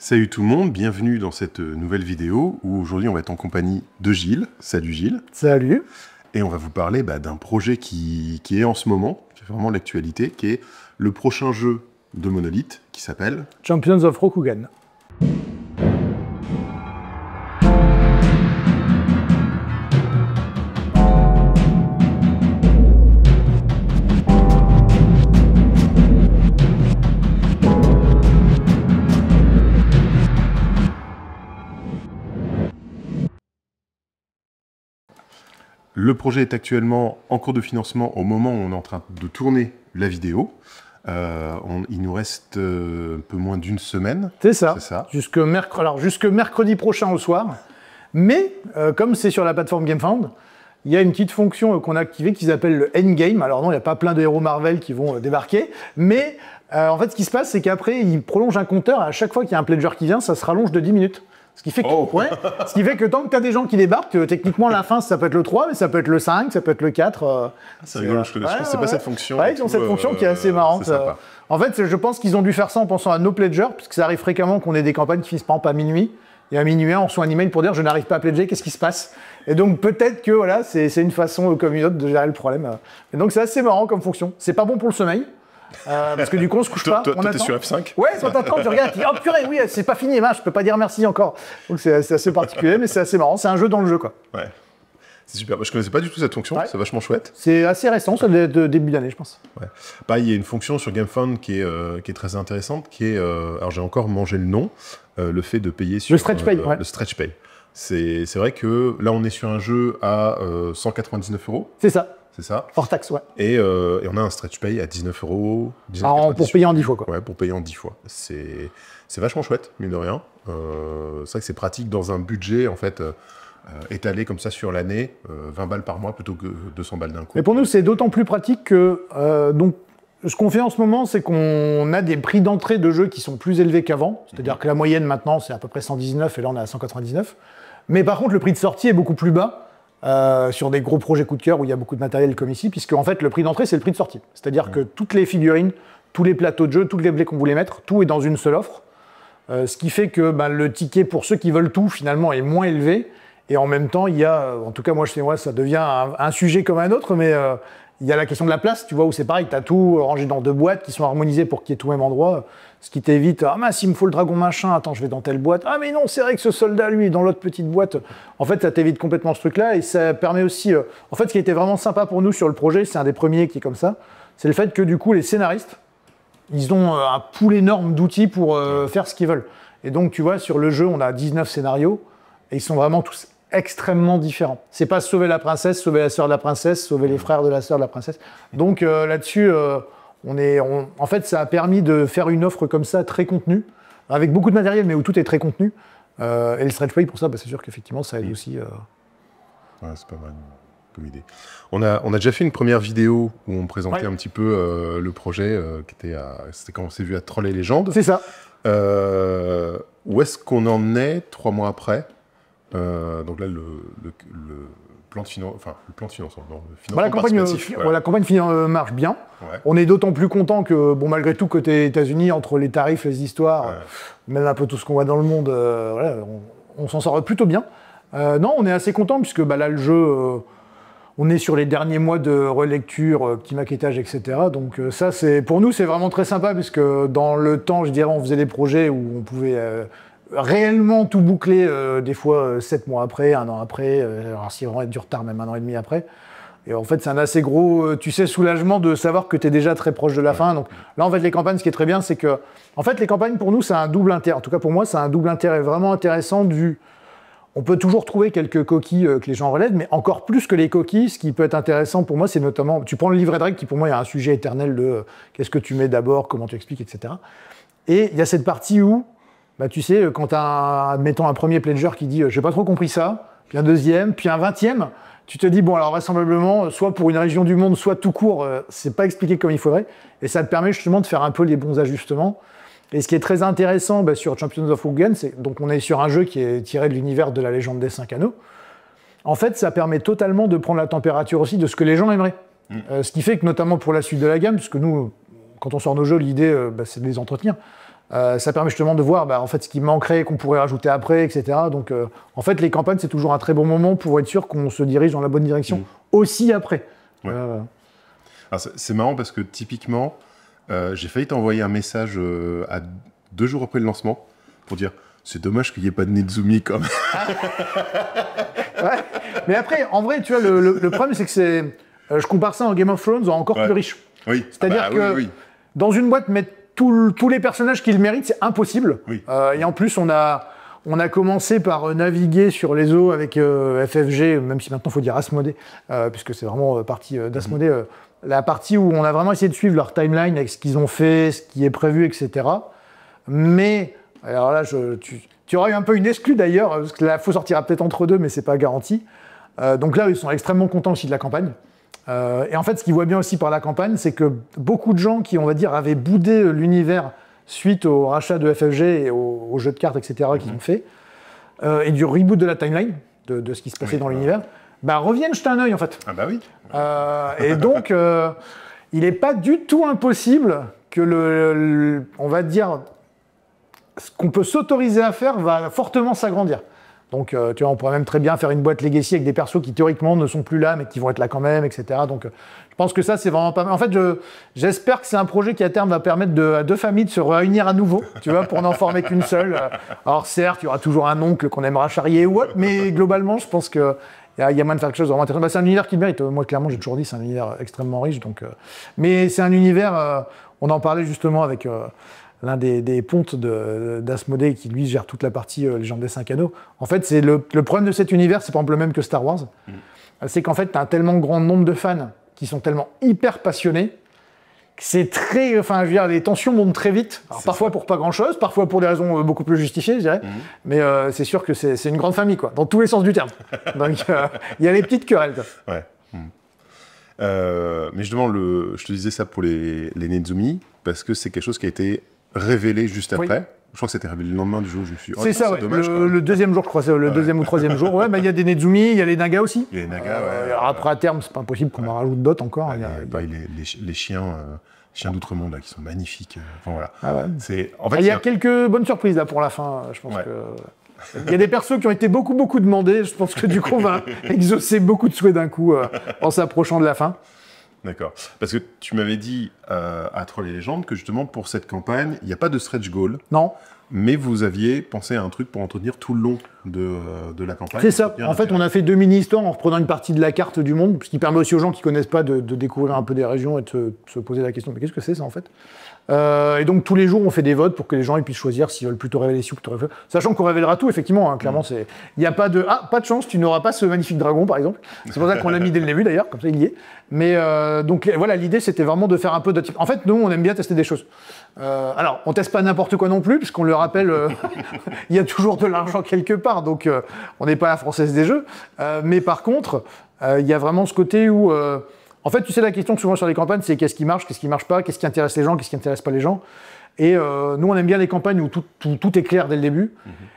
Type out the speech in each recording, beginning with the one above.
Salut tout le monde, bienvenue dans cette nouvelle vidéo où aujourd'hui on va être en compagnie de Gilles. Salut Gilles. Salut. Et on va vous parler d'un projet qui est en ce moment, qui est vraiment l'actualité, qui est le prochain jeu de Monolith qui s'appelle Champions of Rokugan. Le projet est actuellement en cours de financement au moment où on est en train de tourner la vidéo. Il nous reste un peu moins d'une semaine. C'est ça. Jusque mercredi prochain au soir. Mais, comme c'est sur la plateforme GameFound, il y a une petite fonction qu'on a activée qui s'appelle le Endgame. Alors non, il n'y a pas plein de héros Marvel qui vont débarquer. Mais en fait, ce qui se passe, c'est qu'après, il prolonge un compteur. À chaque fois qu'il y a un pledger qui vient, ça se rallonge de 10 minutes. Ce qui fait que tant que tu as des gens qui débarquent, techniquement la fin ça peut être le 3, mais ça peut être le 5, ça peut être le 4. C'est rigolo, je connais pas cette fonction. Ouais, ils ont cette fonction qui est assez marrante. En fait, je pense qu'ils ont dû faire ça en pensant à nos pledgers, puisque ça arrive fréquemment qu'on ait des campagnes qui finissent par exemple à minuit. Et à minuit, on reçoit un email pour dire je n'arrive pas à pledger, qu'est-ce qui se passe? Et donc peut-être que voilà, c'est une façon comme une autre de gérer le problème. Et donc c'est assez marrant comme fonction. C'est pas bon pour le sommeil. Parce que du coup on se couche pas. Toi t'es sur F5? Ouais, sur ta 30, tu regardes, tu dis oh purée, oui, c'est pas fini, je peux pas dire merci encore. Donc c'est assez particulier, mais c'est assez marrant. C'est un jeu dans le jeu, quoi. Ouais. C'est super. Moi, je connaissais pas du tout cette fonction, c'est vachement chouette. C'est assez récent, ça doit être de début d'année, je pense. Ouais. Pareil, il y a une fonction sur GameFound qui est très intéressante, qui est, alors j'ai encore mangé le nom, le fait de payer sur... Le Stretch Pay, Le Stretch Pay. C'est vrai que là, on est sur un jeu à 199 €. C'est ça. C'est ça. Hors taxe, ouais. Et on a un Stretch Pay à 19 €. Pour payer en 10 fois, quoi. Ouais, pour payer en 10 fois. C'est vachement chouette, mine de rien. C'est vrai que c'est pratique dans un budget, en fait... étalé comme ça sur l'année, 20 balles par mois plutôt que 200 balles d'un coup. Mais pour nous, c'est d'autant plus pratique que... donc, ce qu'on fait en ce moment, c'est qu'on a des prix d'entrée de jeux qui sont plus élevés qu'avant. C'est-à-dire que la moyenne, maintenant, c'est à peu près 119, et là, on est à 199. Mais par contre, le prix de sortie est beaucoup plus bas sur des gros projets coup de cœur où il y a beaucoup de matériel comme ici, puisque en fait, le prix d'entrée, c'est le prix de sortie. C'est-à-dire que toutes les figurines, tous les plateaux de jeu, tous les blés qu'on voulait mettre, tout est dans une seule offre. Ce qui fait que le ticket, pour ceux qui veulent tout, finalement, est moins élevé. Et en même temps, il y a, en tout cas moi ça devient un sujet comme un autre, mais il y a la question de la place, tu vois, où c'est pareil, tu as tout rangé dans deux boîtes qui sont harmonisées pour qu'il y ait tout au même endroit, ce qui t'évite, s'il me faut le dragon machin, attends, je vais dans telle boîte, mais non, c'est vrai que ce soldat, lui, est dans l'autre petite boîte. En fait, ça t'évite complètement ce truc-là, et ça permet aussi, en fait, ce qui était vraiment sympa pour nous sur le projet, c'est un des premiers qui est comme ça, c'est le fait que du coup, les scénaristes, ils ont un pool énorme d'outils pour faire ce qu'ils veulent. Et donc, tu vois, sur le jeu, on a 19 scénarios, et ils sont vraiment tous extrêmement différents. C'est pas sauver la princesse, sauver la sœur de la princesse, sauver les frères de la sœur de la princesse. Donc là-dessus, en fait, ça a permis de faire une offre comme ça, très contenue, avec beaucoup de matériel, mais où tout est très contenu. Et le Stretch Pay, pour ça, c'est sûr qu'effectivement, ça aide aussi. Ouais, c'est pas mal comme idée. On a déjà fait une première vidéo où on présentait un petit peu le projet, c'était quand on s'est vu à Troll et Légendes. C'est ça. Où est-ce qu'on en est 3 mois après? Donc là, le plan de financement, le financement la campagne marche bien. Ouais. On est d'autant plus content que, malgré tout, côté États-Unis, entre les tarifs, les histoires, même un peu tout ce qu'on voit dans le monde, on s'en sort plutôt bien. Non, on est assez content puisque là, le jeu, on est sur les derniers mois de relecture, petit maquettage, etc. Donc ça, pour nous, c'est vraiment très sympa puisque dans le temps, je dirais, on faisait des projets où on pouvait... réellement tout boucler, des fois 7 mois après, 1 an après, alors si vraiment il y a du retard, même 1 an et demi après. Et en fait, c'est un assez gros, soulagement de savoir que tu es déjà très proche de la fin. Donc là, en fait, les campagnes, ce qui est très bien, c'est que, en fait, les campagnes, pour nous, c'est un double intérêt. En tout cas, pour moi, c'est un double intérêt vraiment intéressant on peut toujours trouver quelques coquilles que les gens relèvent, mais encore plus que les coquilles, ce qui peut être intéressant pour moi, c'est notamment, tu prends le livret de règles qui, pour moi, est un sujet éternel de qu'est-ce que tu mets d'abord, comment tu expliques, etc. Et il y a cette partie où, tu sais, quand tu as, admettons, un premier pledger qui dit « j'ai pas trop compris ça », puis un deuxième, puis un 20e, tu te dis « bon, alors vraisemblablement, soit pour une région du monde, soit tout court, c'est pas expliqué comme il faudrait », et ça te permet justement de faire un peu les bons ajustements. Et ce qui est très intéressant sur Champions of Rokugan, c'est donc on est sur un jeu qui est tiré de l'univers de la légende des 5 anneaux. En fait, ça permet totalement de prendre la température aussi de ce que les gens aimeraient. Ce qui fait que, notamment pour la suite de la gamme, puisque nous, quand on sort nos jeux, l'idée, c'est de les entretenir. Ça permet justement de voir en fait, ce qui manquerait, qu'on pourrait rajouter après, etc. Donc, en fait, les campagnes, c'est toujours un très bon moment pour être sûr qu'on se dirige dans la bonne direction, aussi après. Ouais. C'est marrant parce que typiquement, j'ai failli t'envoyer un message à 2 jours après le lancement pour dire c'est dommage qu'il n'y ait pas de Nezumi quand même. Ouais. Mais après, en vrai, tu vois, le problème, c'est que je compare ça en Game of Thrones en encore plus riche. Oui. C'est-à-dire que dans une boîte, mettre tous les personnages qui le méritent, c'est impossible. Oui. Et en plus, on a commencé par naviguer sur les eaux avec FFG, même si maintenant il faut dire Asmodée, puisque c'est vraiment partie d'Asmodée, la partie où on a vraiment essayé de suivre leur timeline avec ce qu'ils ont fait, ce qui est prévu, etc. Mais, alors là, tu auras eu un peu une exclue d'ailleurs, parce que la faux sortira peut-être entre deux, mais c'est pas garanti. Donc là, ils sont extrêmement contents aussi de la campagne. Et en fait, ce qu'ils voient bien aussi par la campagne, c'est que beaucoup de gens qui, on va dire, avaient boudé l'univers suite au rachat de FFG et aux jeux de cartes, etc., qu'ils ont fait, et du reboot de la timeline, de ce qui se passait dans l'univers, reviennent jeter un œil, en fait. Ah bah oui. Et donc, il n'est pas du tout impossible que on va dire, ce qu'on peut s'autoriser à faire va fortement s'agrandir. Donc, tu vois, on pourrait même très bien faire une boîte Legacy avec des persos qui, théoriquement, ne sont plus là, mais qui vont être là quand même, etc. Donc, je pense que ça, c'est vraiment pas mal. En fait, j'espère que c'est un projet qui, à terme, va permettre à 2 familles de se réunir à nouveau, tu vois, pour n'en former qu'une seule. Alors, certes, il y aura toujours un oncle qu'on aimera charrier ou autre, mais globalement, je pense qu'il y a moyen de faire quelque chose de vraiment intéressant. C'est un univers qui le mérite. Moi, clairement, j'ai toujours dit, c'est un univers extrêmement riche. Donc, mais c'est un univers, on en parlait justement avec l'un des pontes d'Asmodée qui, lui, gère toute la partie Légende des 5 Anneaux. En fait, c'est le problème de cet univers, c'est par exemple le même que Star Wars. C'est qu'en fait, tu as un tellement grand nombre de fans qui sont tellement hyper passionnés que c'est très... Enfin, je veux dire, les tensions montent très vite. Alors, parfois pour pas grand-chose, parfois pour des raisons beaucoup plus justifiées, je dirais. Mais c'est sûr que c'est une grande famille, quoi, dans tous les sens du terme. Donc, il y a les petites querelles. Ouais. Mais justement, je te disais ça pour les Nezumi, parce que c'est quelque chose qui a été révélé juste après. Oui. Je crois que c'était révélé le lendemain du jour où je me suis dit, c'est ça, ouais. Dommage, le deuxième jour, je crois, c'est le deuxième ou troisième jour. Ouais, il y a des Nezumi, il y a les Nagas aussi. Il y a les Nagas, alors après, à terme, c'est pas impossible qu'on en rajoute d'autres encore. Les chiens d'outre-monde, là, qui sont magnifiques. Enfin, voilà. Ah ouais. En fait, il y a quelques bonnes surprises, là, pour la fin, je pense que... Il y a des persos qui ont été beaucoup demandés. Je pense que du coup, on va exaucer beaucoup de souhaits d'un coup en s'approchant de la fin. D'accord. Parce que tu m'avais dit à Trolls et Légendes que justement pour cette campagne, il n'y a pas de stretch goal. Non. Mais vous aviez pensé à un truc pour entretenir tout le long de la campagne. C'est ça. En fait, on a fait 2 mini-histoires en reprenant une partie de la carte du monde, ce qui permet aussi aux gens qui ne connaissent pas de découvrir un peu des régions et de se poser la question, mais qu'est-ce que c'est ça en fait ? Et donc tous les jours, on fait des votes pour que les gens puissent choisir s'ils veulent plutôt révéler ci ou plutôt révéler. Sachant qu'on révélera tout, effectivement. Hein, clairement, il n'y a pas de pas de chance, tu n'auras pas ce magnifique dragon, par exemple. C'est pour ça qu'on l'a mis dès le début, d'ailleurs, comme ça il y est. Mais donc voilà, l'idée, c'était vraiment de faire un peu de type. En fait, nous, on aime bien tester des choses. Alors, on teste pas n'importe quoi non plus, puisqu'on le rappelle, il y a toujours de l'argent quelque part, donc on n'est pas la française des jeux. Mais par contre, il y a vraiment ce côté où... En fait, tu sais, la question souvent sur les campagnes, c'est qu'est-ce qui marche pas, qu'est-ce qui intéresse les gens, qu'est-ce qui intéresse pas les gens. Et nous, on aime bien les campagnes où tout est clair dès le début.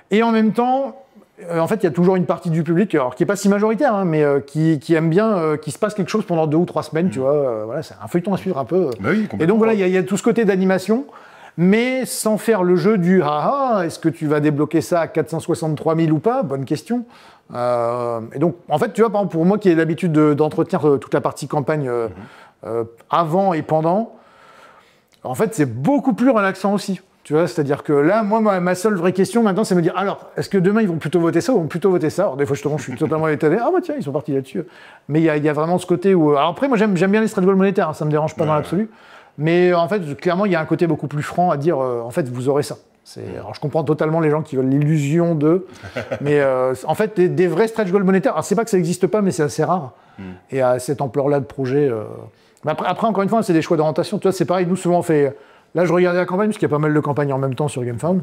Et en même temps, en fait, il y a toujours une partie du public, alors qui n'est pas si majoritaire, hein, mais qui aime bien qu'il se passe quelque chose pendant 2 ou 3 semaines, tu vois. Voilà, c'est un feuilleton à suivre un peu. Bah oui, et donc voilà, il y a tout ce côté d'animation, mais sans faire le jeu du est-ce que tu vas débloquer ça à 463 000 ou pas ? Bonne question. Et donc, en fait, tu vois, par exemple, pour moi qui ai l'habitude d'entretenir toute la partie campagne avant et pendant, en fait, c'est beaucoup plus relaxant aussi. Tu vois, c'est-à-dire que là, moi, ma seule vraie question maintenant, c'est de me dire, alors, est-ce que demain, ils vont plutôt voter ça ou ils vont plutôt voter ça ? Alors, des fois, je suis totalement étonné. Ah, bah tiens, ils sont partis là-dessus. Mais il y a vraiment ce côté où... Alors après, moi, j'aime bien les stretch goals monétaires, hein, ça me dérange pas dans l'absolu. Mais en fait, clairement, il y a un côté beaucoup plus franc à dire, en fait, vous aurez ça. Alors, je comprends totalement les gens qui veulent l'illusion de... Mais en fait, des vrais stretch goals monétaires, alors c'est pas que ça n'existe pas, mais c'est assez rare. Et à cette ampleur-là de projet... Mais après, encore une fois, c'est des choix d'orientation. Tu vois, c'est pareil, nous, souvent, on fait... Là, je regardais la campagne, parce qu'il y a pas mal de campagnes en même temps sur GameFound.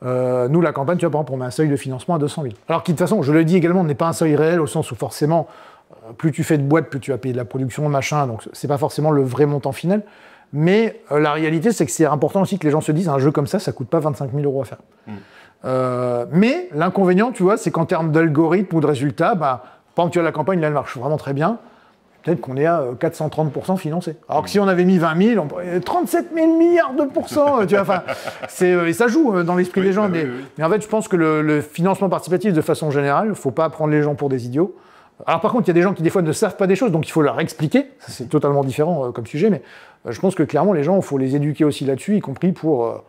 Nous, la campagne, tu vois, par exemple, on met un seuil de financement à 200 000. Alors qui, de toute façon, je le dis également, n'est pas un seuil réel, au sens où forcément, plus tu fais de boîtes, plus tu vas payer de la production, machin, donc c'est pas forcément le vrai montant final. Mais la réalité, c'est que c'est important aussi que les gens se disent, un jeu comme ça coûte pas 25 000 € à faire. Mais l'inconvénient, tu vois, c'est qu'en termes d'algorithme ou de résultats, par exemple, tu vois, la campagne, là, elle marche vraiment très bien. peut-être qu'on est à 430% financé. Alors que si on avait mis 20 000, on pourrait 37 000 milliards de pourcents, tu vois, enfin, et ça joue dans l'esprit des gens. Mais en fait, je pense que le financement participatif, de façon générale, il ne faut pas prendre les gens pour des idiots. Alors par contre, il y a des gens qui des fois ne savent pas des choses, donc il faut leur expliquer. Ça, c'est totalement différent comme sujet, mais je pense que clairement, les gens, il faut les éduquer aussi là-dessus, y compris pour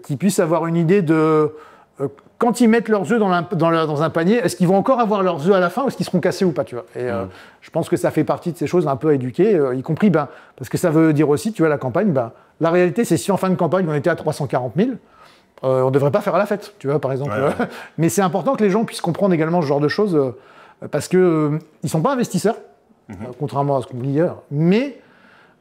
qu'ils puissent avoir une idée de... quand ils mettent leurs œufs dans un panier, est-ce qu'ils vont encore avoir leurs œufs à la fin ou est-ce qu'ils seront cassés ou pas, tu vois. Et je pense que ça fait partie de ces choses un peu à éduquer, y compris, parce que ça veut dire aussi, tu vois, la campagne, la réalité, c'est si en fin de campagne, on était à 340 000, on ne devrait pas faire la fête, tu vois, par exemple. Ouais. Mais c'est important que les gens puissent comprendre également ce genre de choses, parce qu'ils ne sont pas investisseurs, contrairement à ce qu'on dit hier, mais...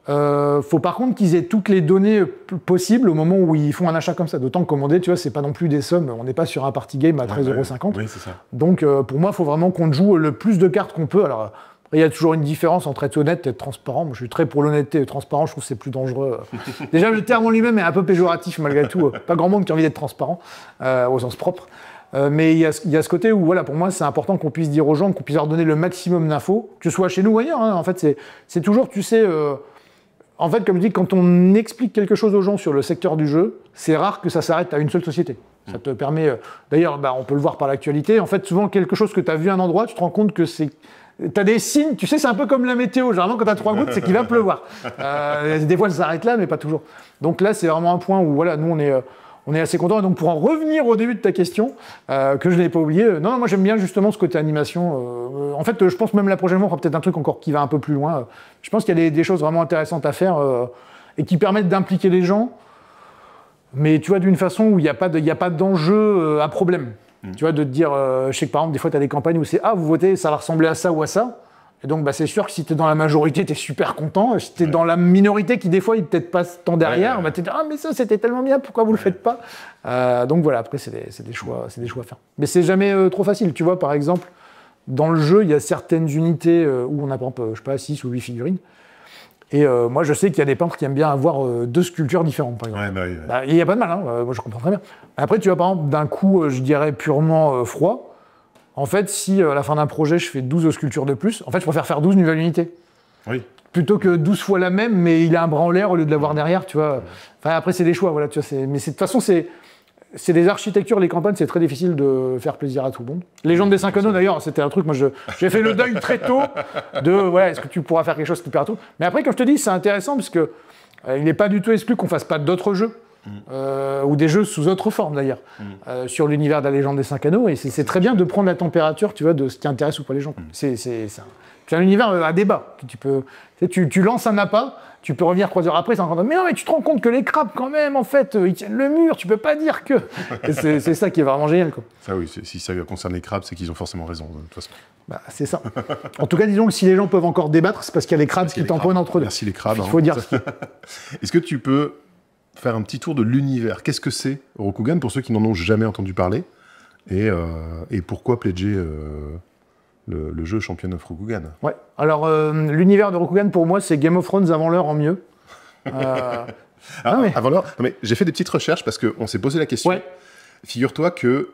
faut par contre qu'ils aient toutes les données possibles au moment où ils font un achat comme ça. D'autant que commander, tu vois, c'est pas non plus des sommes. On n'est pas sur un party game à 13,50 €. Oui, c'est ça. Donc pour moi, il faut vraiment qu'on joue le plus de cartes qu'on peut. Alors il y a toujours une différence entre être honnête et être transparent. Moi, je suis très pour l'honnêteté et transparent. Je trouve que c'est plus dangereux. Déjà, le terme en lui-même est un peu péjoratif malgré tout. Pas grand monde qui a envie d'être transparent au sens propre. Mais il y a ce côté où, voilà, pour moi, c'est important qu'on puisse dire aux gens, qu'on puisse leur donner le maximum d'infos, que ce soit chez nous ou ailleurs. Hein. En fait, c'est toujours, tu sais. En fait, comme je dis, quand on explique quelque chose aux gens sur le secteur du jeu, c'est rare que ça s'arrête à une seule société. Ça te permet... D'ailleurs, on peut le voir par l'actualité. En fait, souvent, quelque chose que tu as vu à un endroit, tu te rends compte que c'est... Tu as des signes, tu sais, c'est un peu comme la météo. Généralement, quand tu as 3 gouttes, c'est qu'il va pleuvoir. Des fois, ça s'arrête là, mais pas toujours. Donc là, c'est vraiment un point où, voilà, nous, on est assez contents. Et donc, pour en revenir au début de ta question, que je n'ai pas oublié, non, moi, j'aime bien justement ce côté animation. En fait, je pense même la prochaine fois, on fera peut-être un truc encore qui va un peu plus loin. Je pense qu'il y a des choses vraiment intéressantes à faire et qui permettent d'impliquer les gens, mais tu vois, d'une façon où il n'y a pas d'enjeu à problème. Tu vois, de te dire, je sais que par exemple, des fois, tu as des campagnes où c'est « Ah, vous votez, ça va ressembler à ça ou à ça ». Et donc, c'est sûr que si tu es dans la majorité, tu es super content. Si tu es dans la minorité qui, des fois, il peut-être pas tant derrière, tu te dis « Ah, mais ça, c'était tellement bien, pourquoi vous le faites pas ?» Donc voilà, après, c'est des choix à faire. Mais c'est jamais trop facile. Tu vois, par exemple, dans le jeu, il y a certaines unités où on a, par exemple, je sais pas, 6 ou 8 figurines. Et moi, je sais qu'il y a des peintres qui aiment bien avoir 2 sculptures différentes, par exemple. Il n'y a pas de mal, hein, moi, je comprends très bien. Après, tu vois, par exemple, d'un coup, je dirais purement froid, en fait, si à la fin d'un projet, je fais 12 sculptures de plus, en fait, je préfère faire 12 nouvelles unités. Oui. Plutôt que 12 fois la même, mais il a un bras en l'air au lieu de l'avoir derrière, tu vois. Enfin, après, c'est des choix, voilà, tu vois. Mais de toute façon, c'est des architectures, les campagnes, c'est très difficile de faire plaisir à tout le monde. Légende des 5 anneaux, d'ailleurs, c'était un truc, moi, j'ai fait le deuil très tôt de, voilà, est-ce que tu pourras faire quelque chose qui plaira à tout. Mais après, comme je te dis, c'est intéressant parce que il n'est pas du tout exclu qu'on fasse pas d'autres jeux. Ou des jeux sous autre forme d'ailleurs, sur l'univers de la légende des 5 anneaux, et c'est très bien de prendre la température, tu vois, de ce qui intéresse ou pas les gens. C'est un univers à débat. Tu lances un appât, tu peux revenir 3 heures après, mais non, mais tu te rends compte que les crabes, quand même, en fait, ils tiennent le mur, tu peux pas dire que... C'est ça qui est vraiment génial, quoi. Ça oui, si ça concerne les crabes, c'est qu'ils ont forcément raison, de toute façon. C'est ça. En tout cas, disons que si les gens peuvent encore débattre, c'est parce qu'il y a les crabes qui tamponnent entre eux. Merci les crabes. Il faut dire. Est-ce que tu peux faire un petit tour de l'univers? Qu'est-ce que c'est Rokugan pour ceux qui n'en ont jamais entendu parler, et pourquoi pledger le jeu Champion of Rokugan? Ouais. Alors l'univers de Rokugan pour moi c'est Game of Thrones avant l'heure en mieux. Avant l'heure. Mais j'ai fait des petites recherches parce qu'on s'est posé la question. Ouais. Figure-toi que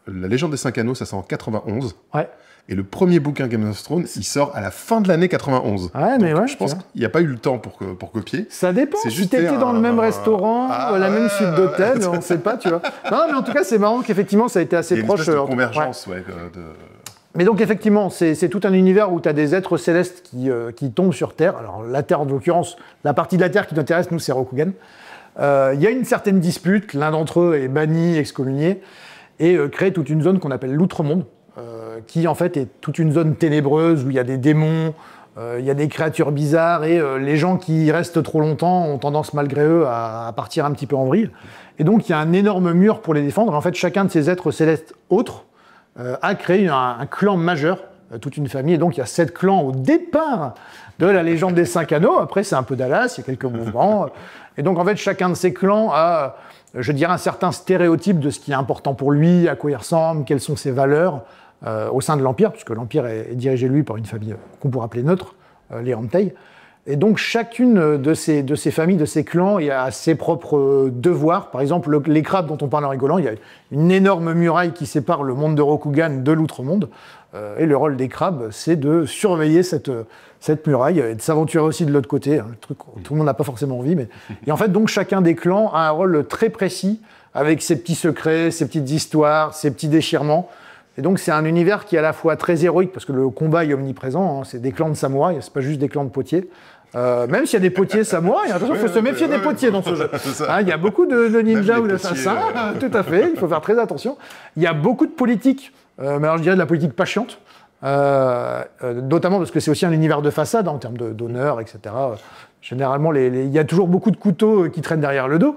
la Légende des 5 Anneaux, ça sort en 91. Ouais. Et le premier bouquin Game of Thrones, il sort à la fin de l'année 91. Ouais, mais donc, je pense qu'il n'y a pas eu le temps pour copier. Ça dépend. Si tu étais dans le même restaurant, la même suite d'hôtel, on ne sait pas, tu vois. Non, mais en tout cas, c'est marrant qu'effectivement, ça a été assez proche. Il y a une convergence, Mais donc, effectivement, c'est tout un univers où tu as des êtres célestes qui tombent sur Terre. Alors, la Terre, en l'occurrence, la partie de la Terre qui nous intéresse, nous, c'est Rokugan. Il y a une certaine dispute. L'un d'entre eux est banni, excommunié, et crée toute une zone qu'on appelle l'Outre-Monde. Qui en fait est toute une zone ténébreuse où il y a des démons, il y a des créatures bizarres et les gens qui y restent trop longtemps ont tendance malgré eux à partir un petit peu en vrille. Et donc il y a un énorme mur pour les défendre. Et en fait chacun de ces êtres célestes autres a créé un clan majeur, toute une famille. Et donc il y a 7 clans au départ de la légende des 5 anneaux. Après c'est un peu Dallas, il y a quelques mouvements. Et donc en fait chacun de ces clans a, je dirais, un certain stéréotype de ce qui est important pour lui, à quoi il ressemble, quelles sont ses valeurs. Au sein de l'Empire, puisque l'Empire est dirigé, lui, par une famille qu'on pourrait appeler neutre, les Antei. Et donc chacune de ces familles, de ces clans, il y a ses propres devoirs. Par exemple, les crabes dont on parle en rigolant, il y a une énorme muraille qui sépare le monde de Rokugan de l'outre-monde. Et le rôle des crabes, c'est de surveiller cette muraille et de s'aventurer aussi de l'autre côté. Un truc où tout le monde n'a pas forcément envie. Et en fait, donc chacun des clans a un rôle très précis avec ses petits secrets, ses petites histoires, ses petits déchirements. Et donc c'est un univers qui est à la fois très héroïque, parce que le combat est omniprésent, hein, c'est des clans de samouraïs, c'est pas juste des clans de potiers. Même s'il y a des potiers samouraïs, attention, il faut se méfier des potiers dans ce jeu. Hein, il y a beaucoup de ninjas ou d'assassins, tout à fait, il faut faire très attention. Il y a beaucoup de politique, mais alors je dirais de la politique pas chiante, notamment parce que c'est aussi un univers de façade, hein, en termes d'honneur, etc. Généralement, il y a toujours beaucoup de couteaux qui traînent derrière le dos.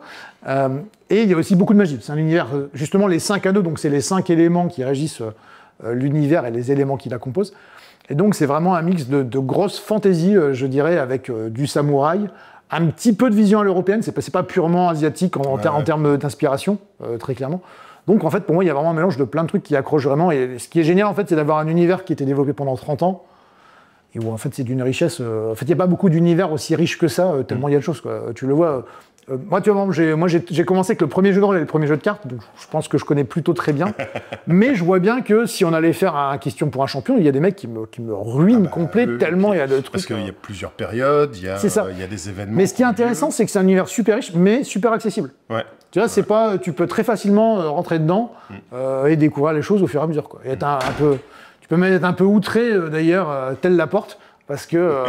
Et il y a aussi beaucoup de magie. C'est un univers, justement, les 5 anneaux, donc c'est les 5 éléments qui régissent l'univers et les éléments qui la composent. Et donc c'est vraiment un mix de grosse fantaisie, je dirais, avec du samouraï, un petit peu de vision à l'européenne, c'est pas purement asiatique en termes d'inspiration, très clairement. Donc en fait, pour moi, il y a vraiment un mélange de plein de trucs qui accrochent vraiment. Et ce qui est génial, en fait, c'est d'avoir un univers qui a été développé pendant 30 ans, et où en fait c'est d'une richesse. En fait, il n'y a pas beaucoup d'univers aussi riches que ça, tellement il y a de choses, quoi. Tu le vois. Moi, tu vois, j'ai commencé avec le premier jeu de rôle et le premier jeu de cartes, donc je pense que je connais plutôt très bien. Mais je vois bien que si on allait faire un question pour un champion, il y a des mecs qui me ruinent complet, tellement il y a de trucs. Parce qu'il y a plusieurs périodes, il y a des événements. Mais ce qui est intéressant, c'est que c'est un univers super riche, mais super accessible. Ouais. Tu vois, c'est pas, tu peux très facilement rentrer dedans et découvrir les choses au fur et à mesure, quoi. Et être tu peux même être un peu outré, d'ailleurs, tel la porte, parce que.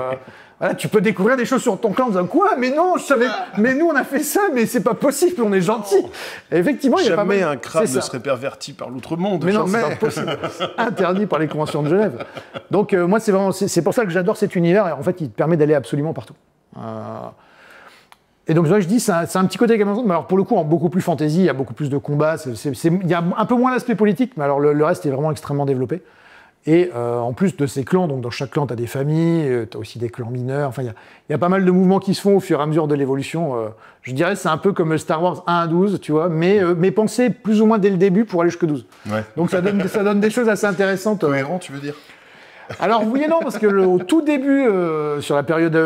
Voilà, tu peux découvrir des choses sur ton clan en disant quoi, mais non, je savais, mais nous on a fait ça, mais c'est pas possible, on est gentils. Effectivement, il y a jamais un crabe ne serait perverti par l'outre-monde. Mais non, mais c'est impossible, interdit par les conventions de Genève. Donc moi c'est pour ça que j'adore cet univers et en fait il te permet d'aller absolument partout. Et donc je dis c'est un petit côté Game of Thrones, mais alors pour le coup en beaucoup plus fantasy, il y a beaucoup plus de combats, il y a un peu moins l'aspect politique, mais alors le reste est vraiment extrêmement développé. Et en plus de ces clans, donc dans chaque clan, tu as des familles, tu as aussi des clans mineurs, enfin il y a pas mal de mouvements qui se font au fur et à mesure de l'évolution. Je dirais c'est un peu comme Star Wars 1 à 12, tu vois, mais pensé plus ou moins dès le début pour aller jusque 12. Ouais. Donc ça donne des choses assez intéressantes. Cohérent, tu veux dire? Alors oui et non, parce que au tout début, sur la période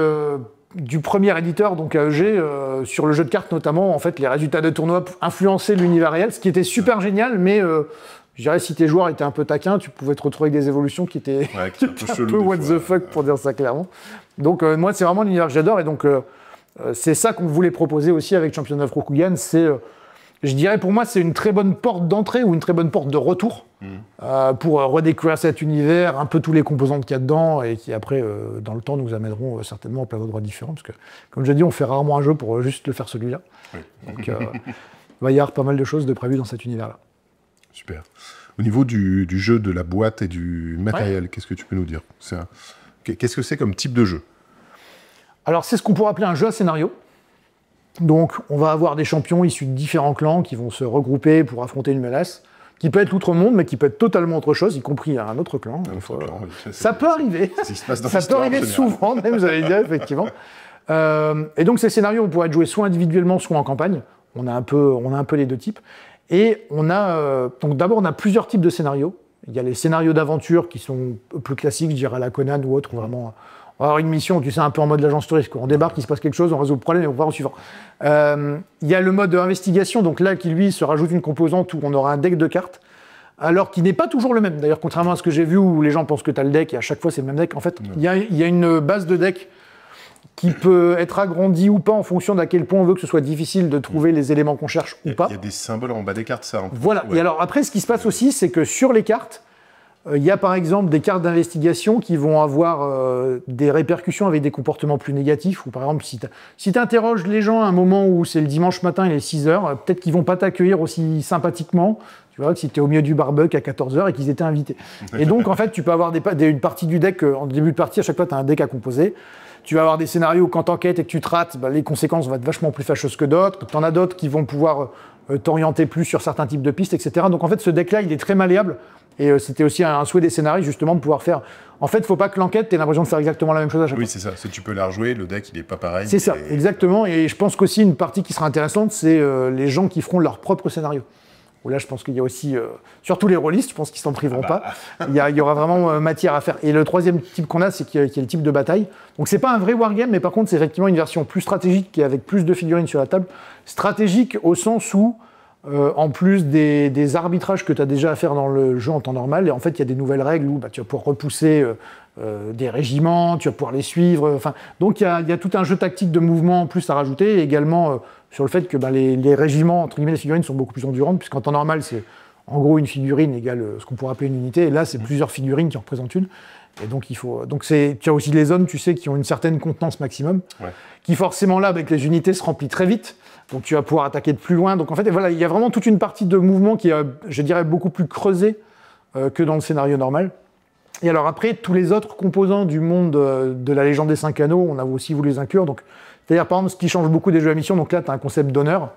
du premier éditeur, donc AEG, sur le jeu de cartes notamment, en fait les résultats de tournois influençaient l'univers réel, ce qui était super génial, mais... je dirais, si tes joueurs étaient un peu taquins, tu pouvais te retrouver avec des évolutions qui étaient un peu what the fuck, pour dire ça clairement. Donc moi, c'est vraiment l'univers que j'adore, et donc c'est ça qu'on voulait proposer aussi avec Champions of Rokugan. C'est, je dirais, pour moi, c'est une très bonne porte d'entrée ou une très bonne porte de retour pour redécouvrir cet univers, un peu tous les composants qu'il y a dedans, et qui après, dans le temps, nous amèneront certainement à plein d'endroits différents, parce que, comme je l'ai dit, on fait rarement un jeu pour juste le faire celui-là. Oui. Donc il va y avoir pas mal de choses de prévues dans cet univers-là. Super. Au niveau du jeu, de la boîte et du matériel, qu'est-ce que tu peux nous dire? Qu'est-ce que c'est comme type de jeu? Alors, c'est ce qu'on pourrait appeler un jeu à scénario. Donc, on va avoir des champions issus de différents clans qui vont se regrouper pour affronter une menace, qui peut être l'outre-monde, mais qui peut être totalement autre chose, y compris un autre clan. Ça peut arriver. Ça peut arriver souvent, même, vous allez dire, effectivement. Et donc, ces scénarios, on pourrait être joués soit individuellement, soit en campagne. On a un peu les deux types. Et donc d'abord, on a plusieurs types de scénarios. Il y a les scénarios d'aventure qui sont plus classiques, je dirais à la Conan ou autre, où vraiment, on va avoir une mission, tu sais, un peu en mode l'agence touriste. On débarque, il se passe quelque chose, on résout le problème et on va au suivant. Il y a le mode investigation, donc là, qui lui se rajoute une composante où on aura un deck de cartes, alors qui n'est pas toujours le même. D'ailleurs, contrairement à ce que j'ai vu où les gens pensent que tu as le deck et à chaque fois c'est le même deck, en fait, il y a une base de deck qui peut être agrandi ou pas en fonction d'à quel point on veut que ce soit difficile de trouver les éléments qu'on cherche ou pas. Il y a des symboles en bas des cartes, ça. Voilà. Ouais. Et alors après, ce qui se passe aussi, c'est que sur les cartes, il y a par exemple des cartes d'investigation qui vont avoir des répercussions avec des comportements plus négatifs. Ou par exemple, si tu interroges les gens à un moment où c'est le dimanche matin, il est 6h, peut-être qu'ils vont pas t'accueillir aussi sympathiquement. Tu vois, que si tu es au milieu du barbecue à 14h et qu'ils étaient invités. Et donc, en fait, tu peux avoir une partie du deck, en début de partie, à chaque fois, tu as un deck à composer. Tu vas avoir des scénarios où quand tu enquêtes et que tu te rates, les conséquences vont être vachement plus fâcheuses que d'autres. Tu en as d'autres qui vont pouvoir t'orienter plus sur certains types de pistes, etc. Donc en fait, ce deck-là, il est très malléable. Et c'était aussi un souhait des scénaristes, justement, de pouvoir faire... En fait, il ne faut pas que l'enquête, tu aies l'impression de faire exactement la même chose à chaque fois. Oui, c'est ça. Tu peux la rejouer, le deck, il n'est pas pareil. C'est ça, exactement. Et je pense qu'aussi, une partie qui sera intéressante, c'est les gens qui feront leur propre scénario. où là, je pense qu'il y a aussi, surtout les rôlistes, je pense qu'ils s'en priveront pas. Il y aura vraiment matière à faire. Et le troisième type qu'on a, c'est qu'il y a le type de bataille. Donc, c'est pas un vrai wargame, mais par contre, c'est effectivement une version plus stratégique et avec plus de figurines sur la table. Stratégique au sens où, en plus des arbitrages que tu as déjà à faire dans le jeu en temps normal, et en fait, il y a des nouvelles règles où tu vas pouvoir repousser des régiments, tu vas pouvoir les suivre. Donc, il y a tout un jeu tactique de mouvement en plus à rajouter, et également sur le fait que les régiments, entre guillemets, les figurines sont beaucoup plus endurantes, puisqu'en temps normal, c'est en gros une figurine égale ce qu'on pourrait appeler une unité, et là, c'est plusieurs figurines qui en représentent une. Et donc, tu as aussi les zones, tu sais, qui ont une certaine contenance maximum, qui forcément là, avec les unités, se remplit très vite. Donc, tu vas pouvoir attaquer de plus loin. Donc, en fait, voilà, il y a vraiment toute une partie de mouvement qui est, je dirais, beaucoup plus creusée que dans le scénario normal. Et alors après, tous les autres composants du monde de la légende des 5 anneaux, on a aussi voulu les inclure. Donc, c'est-à-dire, par exemple, ce qui change beaucoup des jeux à mission, donc là, tu as un concept d'honneur.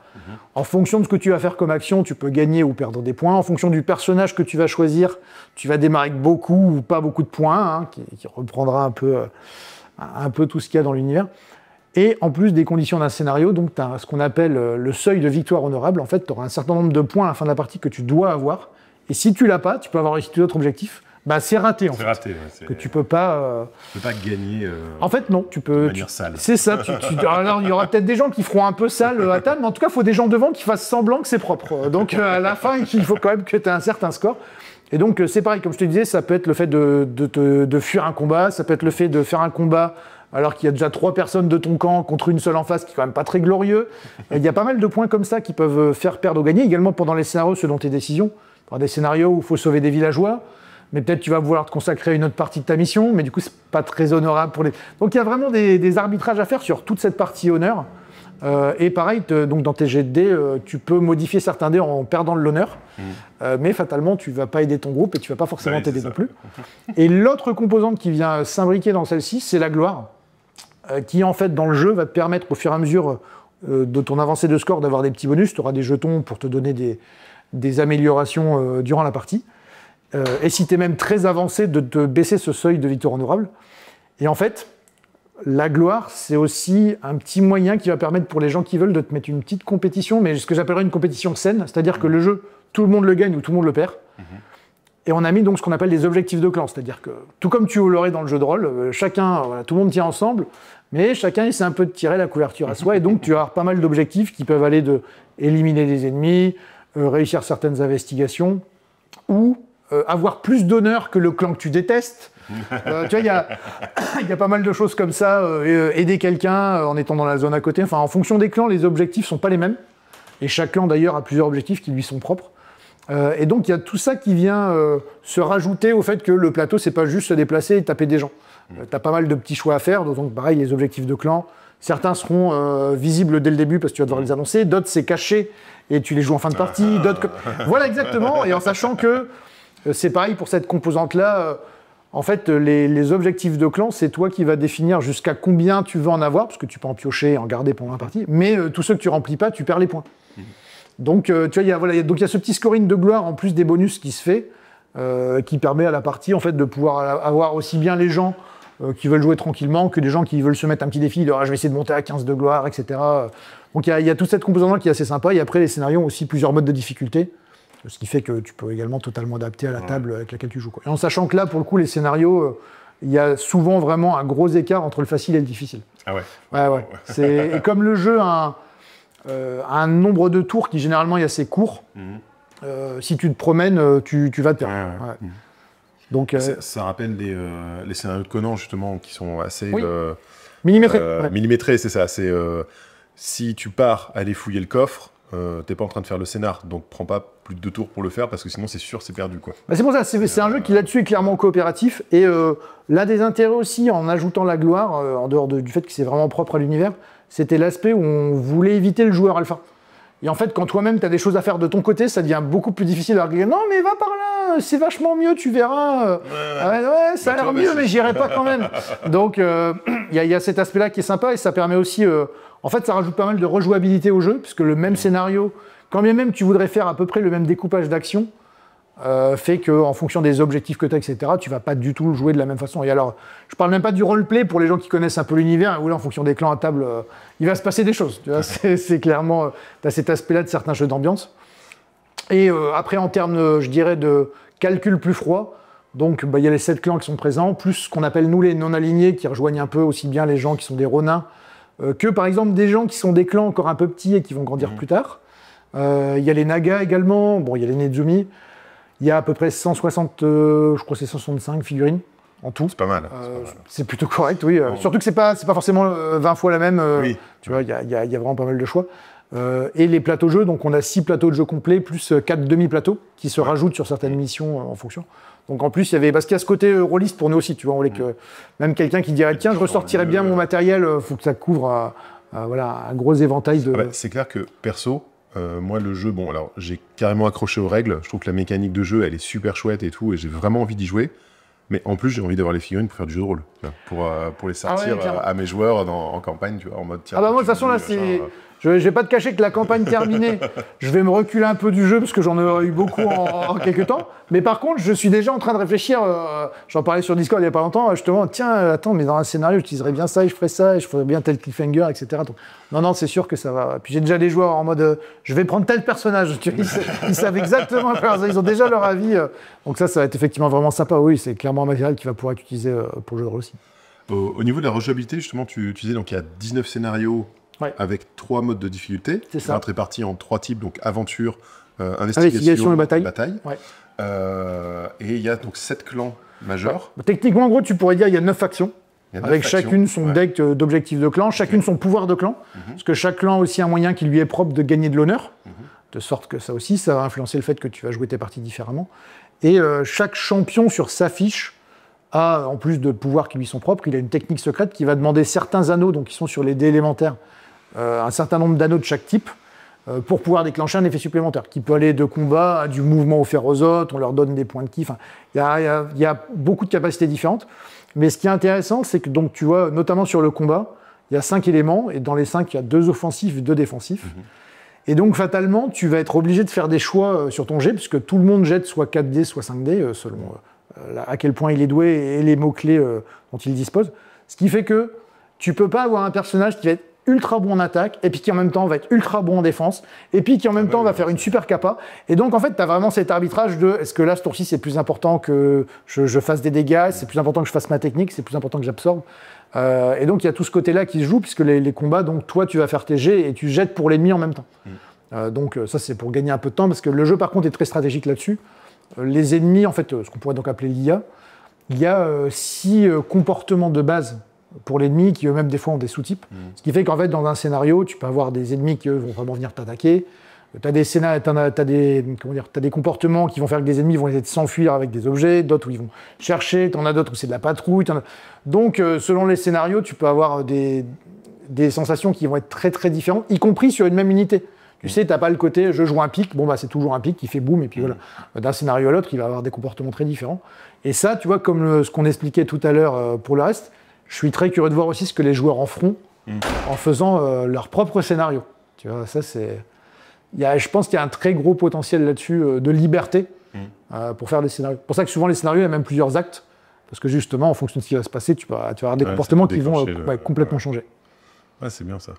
En fonction de ce que tu vas faire comme action, tu peux gagner ou perdre des points. En fonction du personnage que tu vas choisir, tu vas démarrer avec beaucoup ou pas beaucoup de points, qui reprendra un peu tout ce qu'il y a dans l'univers. Et en plus des conditions d'un scénario, donc tu as ce qu'on appelle le seuil de victoire honorable. En fait, tu auras un certain nombre de points à la fin de la partie que tu dois avoir. Et si tu l'as pas, tu peux avoir réussi d'autres objectifs. Bah, c'est raté, en fait. C'est raté, que tu peux pas... Tu peux pas gagner en fait, non. Tu peux... de manière sale. C'est ça. Alors, il y aura peut-être des gens qui feront un peu sale à table, mais en tout cas, il faut des gens devant qui fassent semblant que c'est propre. Donc, à la fin, il faut quand même que tu aies un certain score. Et donc, c'est pareil, comme je te disais, ça peut être le fait de fuir un combat, ça peut être le fait de faire un combat alors qu'il y a déjà 3 personnes de ton camp contre une seule en face, qui est quand même pas très glorieux. Il y a pas mal de points comme ça qui peuvent faire perdre ou gagner, également pendant les scénarios selon tes décisions. Dans des scénarios où il faut sauver des villageois, mais peut-être tu vas vouloir te consacrer à une autre partie de ta mission, mais du coup, c'est pas très honorable pour les... Donc, il y a vraiment des arbitrages à faire sur toute cette partie honneur. Et pareil, donc dans tes jets de dés, tu peux modifier certains dés en perdant de l'honneur, mais fatalement, tu vas pas aider ton groupe et tu vas pas forcément t'aider non plus. Et l'autre composante qui vient s'imbriquer dans celle-ci, c'est la gloire, qui en fait, dans le jeu, va te permettre au fur et à mesure de ton avancée de score d'avoir des petits bonus. Tu auras des jetons pour te donner des améliorations durant la partie. Et si tu es même très avancé, de te baisser ce seuil de victoire honorable. Et en fait, la gloire, c'est aussi un petit moyen qui va permettre pour les gens qui veulent de te mettre une petite compétition, mais ce que j'appellerais une compétition saine, c'est-à-dire que le jeu, tout le monde le gagne ou tout le monde le perd. Et on a mis donc ce qu'on appelle des objectifs de clan, c'est-à-dire que, tout comme tu l'aurais dans le jeu de rôle, tout le monde tient ensemble, mais chacun essaie un peu de tirer la couverture à soi, et donc tu vas avoir pas mal d'objectifs qui peuvent aller de éliminer des ennemis, réussir certaines investigations, ou avoir plus d'honneur que le clan que tu détestes. Tu vois, il y a pas mal de choses comme ça, aider quelqu'un en étant dans la zone à côté. Enfin, en fonction des clans, les objectifs sont pas les mêmes, et chaque clan d'ailleurs a plusieurs objectifs qui lui sont propres. Et donc il y a tout ça qui vient se rajouter au fait que le plateau, c'est pas juste se déplacer et taper des gens. T'as pas mal de petits choix à faire, donc pareil, les objectifs de clan. Certains seront visibles dès le début parce que tu vas devoir les annoncer, d'autres c'est caché et tu les joues en fin de partie, d'autres... Voilà, exactement, et en sachant que c'est pareil pour cette composante-là, en fait, les objectifs de clan, c'est toi qui vas définir jusqu'à combien tu veux en avoir, parce que tu peux en piocher et en garder pendant la partie, mais tous ceux que tu remplis pas, tu perds les points. Donc, tu vois, il y a ce petit scoring de gloire en plus des bonus qui se fait, qui permet à la partie en fait, de pouvoir avoir aussi bien les gens qui veulent jouer tranquillement que des gens qui veulent se mettre un petit défi, de je vais essayer de monter à 15 de gloire, etc. Donc, il y a toute cette composante-là qui est assez sympa, et après, les scénarios ont aussi plusieurs modes de difficulté, ce qui fait que tu peux également totalement adapter à la table avec laquelle tu joues, quoi. Et en sachant que là, pour le coup, les scénarios, il y a souvent vraiment un gros écart entre le facile et le difficile. Ah ouais. Ouais. Et comme le jeu a un nombre de tours qui généralement est assez court, si tu te promènes, tu vas te perdre. Ouais. Donc, ça rappelle les scénarios de Conan, justement, qui sont assez... millimétrés. Millimétrés, c'est ça. C'est, si tu pars aller fouiller le coffre, t'es pas en train de faire le scénar, donc prends pas plus de 2 tours pour le faire, parce que sinon c'est sûr, c'est perdu, quoi. Bah c'est pour ça, c'est un jeu qui là-dessus est clairement coopératif, et l'un des intérêts aussi, en ajoutant la gloire, en dehors du fait que c'est vraiment propre à l'univers, c'était l'aspect où on voulait éviter le joueur alpha. Et en fait, quand toi-même tu as des choses à faire de ton côté, ça devient beaucoup plus difficile à regarder. Non, mais va par là, c'est vachement mieux, tu verras. Ouais, ça a l'air mieux, mais j'irai pas quand même. Donc, il y a cet aspect-là qui est sympa, et ça permet aussi... en fait, ça rajoute pas mal de rejouabilité au jeu, puisque le même scénario, quand bien même tu voudrais faire à peu près le même découpage d'action, fait qu'en fonction des objectifs que tu as, etc., tu vas pas du tout le jouer de la même façon. Et alors, je parle même pas du roleplay pour les gens qui connaissent un peu l'univers, où là, en fonction des clans à table, il va se passer des choses. Tu vois, c'est clairement... tu as cet aspect-là de certains jeux d'ambiance. Et après, en termes, je dirais, de calcul plus froid, donc il y a les 7 clans qui sont présents, plus ce qu'on appelle nous les non-alignés, qui rejoignent un peu aussi bien les gens qui sont des Ronins, que par exemple des gens qui sont des clans encore un peu petits et qui vont grandir plus tard. Il y a les Nagas également, bon, il y a les Nezumi, il y a à peu près 160, je crois que c'est 165 figurines en tout. C'est pas mal. C'est plutôt correct, oui. Bon. Surtout que c'est pas forcément 20 fois la même. Oui. Tu vois, il y a vraiment pas mal de choix. Et les plateaux jeux, donc on a 6 plateaux de jeux complets, plus 4 demi-plateaux qui se rajoutent sur certaines missions en fonction. Donc en plus, il y avait, parce qu'il y a ce côté rôliste pour nous aussi, tu vois, on voulait que même quelqu'un qui dirait tiens, je ressortirais bien mon matériel, faut que ça couvre voilà, un gros éventail de... c'est clair que perso, moi le jeu, bon alors j'ai carrément accroché aux règles, je trouve que la mécanique de jeu elle est super chouette et tout, et j'ai vraiment envie d'y jouer. Mais en plus, j'ai envie d'avoir les figurines pour faire du jeu de rôle, pour les sortir à mes joueurs en campagne, tu vois, en mode... Tiens, moi, de toute façon, là, je vais pas te cacher que la campagne terminée, je vais me reculer un peu du jeu, parce que j'en ai eu beaucoup en quelques temps. Mais par contre, je suis déjà en train de réfléchir, j'en parlais sur Discord il y a pas longtemps, justement, tiens, attends, mais dans un scénario, j'utiliserais bien ça, et je ferais bien tel cliffhanger, etc. Donc, non, c'est sûr que ça va. Puis j'ai déjà des joueurs en mode, je vais prendre tel personnage, tu vois, ils savent exactement faire ça, ils ont déjà leur avis. Donc ça va être effectivement vraiment sympa, oui, c'est clairement un matériel qui va pouvoir être utilisé pour le jeu de rôle aussi. Au niveau de la rejouabilité, justement, tu disais, donc il y a 19 scénarios avec 3 modes de difficulté. C'est ça. Répartis en 3 types, donc aventure, investigation et bataille. Ouais. Et il y a donc 7 clans majeurs. Techniquement, en gros, tu pourrais dire qu'il y a 9 factions. Avec chacune son deck d'objectifs de clan, chacune son pouvoir de clan, parce que chaque clan a aussi un moyen qui lui est propre de gagner de l'honneur, de sorte que ça aussi, ça va influencer le fait que tu vas jouer tes parties différemment. Et chaque champion sur sa fiche a, en plus de pouvoirs qui lui sont propres, il a une technique secrète qui va demander certains anneaux, donc qui sont sur les dés élémentaires, un certain nombre d'anneaux de chaque type, pour pouvoir déclencher un effet supplémentaire, qui peut aller de combat à du mouvement offert aux autres, on leur donne des points de ki, enfin, il y a beaucoup de capacités différentes. Mais ce qui est intéressant, c'est que donc, tu vois, notamment sur le combat, il y a 5 éléments, et dans les 5, il y a 2 offensifs et 2 défensifs. Et donc, fatalement, tu vas être obligé de faire des choix sur ton jet, puisque tout le monde jette soit 4D, soit 5D, selon à quel point il est doué et les mots-clés dont il dispose. Ce qui fait que tu peux pas avoir un personnage qui va être ultra bon en attaque, et puis qui en même temps va être ultra bon en défense, et puis qui en même temps va faire une super capa. Et donc en fait, tu as vraiment cet arbitrage de est-ce que là, ce tour-ci, c'est plus important que je fasse des dégâts, c'est plus important que je fasse ma technique, c'est plus important que j'absorbe. Et donc il y a tout ce côté-là qui se joue, puisque les combats, donc toi, tu vas faire tes jets et tu jettes pour l'ennemi en même temps. Donc ça, c'est pour gagner un peu de temps, parce que le jeu, par contre, est très stratégique là-dessus. Les ennemis, en fait, ce qu'on pourrait donc appeler l'IA, il y a 6 comportements de base pour l'ennemi, qui eux-mêmes des fois ont des sous-types. Ce qui fait qu'en fait, dans un scénario, tu peux avoir des ennemis qui eux vont vraiment venir t'attaquer. Tu as des comportements qui vont faire que des ennemis vont essayer de s'enfuir avec des objets, d'autres où ils vont chercher, tu en as d'autres où c'est de la patrouille. Donc, selon les scénarios, tu peux avoir des sensations qui vont être très très différentes, y compris sur une même unité. Tu sais, t'as pas le côté je joue un pic, bon bah c'est toujours un pic qui fait boum, et puis voilà. D'un scénario à l'autre, il va avoir des comportements très différents. Et ça, tu vois, comme ce qu'on expliquait tout à l'heure pour le reste, je suis très curieux de voir aussi ce que les joueurs en feront en faisant leur propre scénario. Tu vois, ça c'est... je pense qu'il y a un très gros potentiel là-dessus de liberté pour faire des scénarios. C'est pour ça que souvent les scénarios, il y a même plusieurs actes, parce que justement, en fonction de ce qui va se passer, tu vas avoir des comportements qui vont complètement changer. Ouais, c'est bien ça.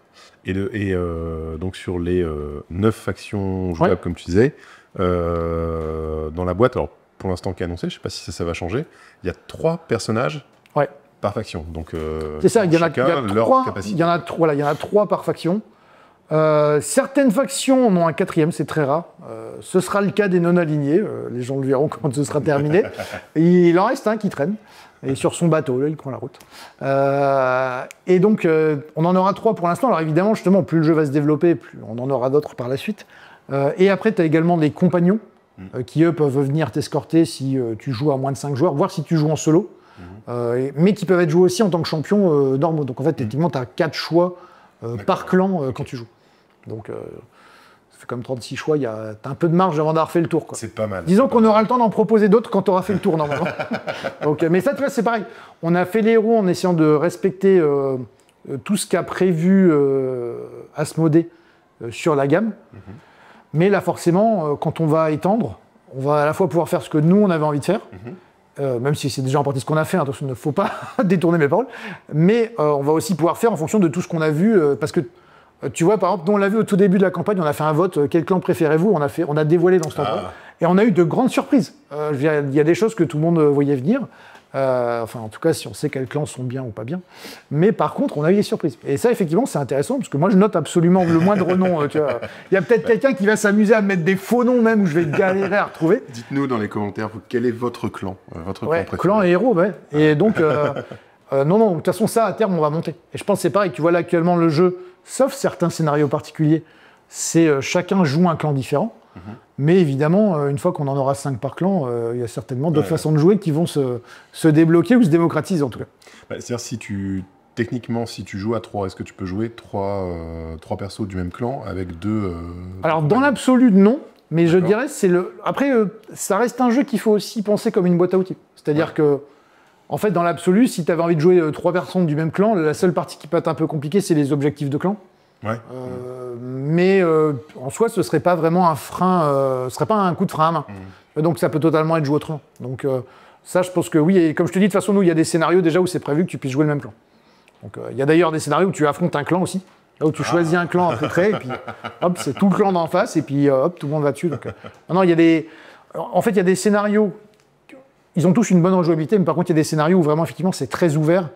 Et donc sur les 9 factions jouables, comme tu disais, dans la boîte, alors pour l'instant qui est annoncé, je ne sais pas si ça va changer, il y a 3 personnages par faction. Donc, c'est ça, il y en a 3 par faction. Certaines factions en ont un 4e, c'est très rare. Ce sera le cas des non-alignés, les gens le verront quand ce sera terminé. Et il en reste un qui traîne. Et sur son bateau, là, il prend la route. Et donc, on en aura 3 pour l'instant. Alors évidemment, justement, plus le jeu va se développer, plus on en aura d'autres par la suite. Et après, tu as également des compagnons qui, eux, peuvent venir t'escorter si tu joues à moins de 5 joueurs, voire si tu joues en solo, mais qui peuvent être joués aussi en tant que champions normaux. Donc en fait, techniquement, tu as 4 choix par clan quand tu joues. Donc, ça fait comme 36 choix, t'as un peu de marge avant d'avoir fait le tour, quoi. C'est pas mal. Disons qu'on aura le temps d'en proposer d'autres quand tu auras fait le tour, normalement. Donc, mais ça, tu vois, c'est pareil. On a fait les héros en essayant de respecter tout ce qu'a prévu Asmodée sur la gamme. Mais là, forcément, quand on va étendre, on va à la fois pouvoir faire ce que nous, on avait envie de faire, même si c'est déjà en partie ce qu'on a fait, attention, il ne faut pas détourner mes paroles, mais on va aussi pouvoir faire en fonction de tout ce qu'on a vu, parce que Tu vois, par exemple, nous, on l'a vu au tout début de la campagne, on a fait un vote, quel clan préférez-vous? On a dévoilé dans ce temps-là. Et on a eu de grandes surprises. Il y a des choses que tout le monde voyait venir. Enfin, en tout cas, si on sait quels clans sont bien ou pas bien. Mais par contre, on a eu des surprises. Et ça, effectivement, c'est intéressant, parce que moi, je note absolument le moindre nom. Tu vois. Il y a peut-être quelqu'un qui va s'amuser à mettre des faux noms, même, où je vais galérer à retrouver. Dites-nous dans les commentaires, quel est votre clan clan préféré. Clan et héros, ouais. Et donc, non, de toute façon, ça, à terme, on va monter. Et je pense que c'est pareil, tu vois là, actuellement, le jeu, sauf certains scénarios particuliers, c'est chacun joue un clan différent. Mais évidemment, une fois qu'on en aura 5 par clan, il y a certainement d'autres façons de jouer qui vont se débloquer ou se démocratiser en tout cas. C'est-à-dire, techniquement, si tu joues à 3, est-ce que tu peux jouer 3 persos du même clan avec 2... Alors, dans l'absolu, non. Mais je dirais, après, ça reste un jeu qu'il faut aussi penser comme une boîte à outils. C'est-à-dire que, en fait, dans l'absolu, si tu avais envie de jouer 3 personnes du même clan, la seule partie qui peut être un peu compliquée, c'est les objectifs de clan. Mais en soi, ce serait pas vraiment un frein, ce serait pas un coup de frein à main. Donc ça peut totalement être joué autrement. Donc ça, je pense que oui. Et comme je te dis, de toute façon, nous, il y a des scénarios déjà où c'est prévu que tu puisses jouer le même clan. Donc il y a d'ailleurs des scénarios où tu affrontes un clan aussi, là où tu choisis un clan à peu près, et puis hop, c'est tout le clan d'en face, et puis hop, tout le monde va dessus. Donc non, il y a des, en fait, il y a des scénarios. Ils ont tous une bonne rejouabilité, mais par contre, il y a des scénarios où vraiment, effectivement, c'est très ouvert.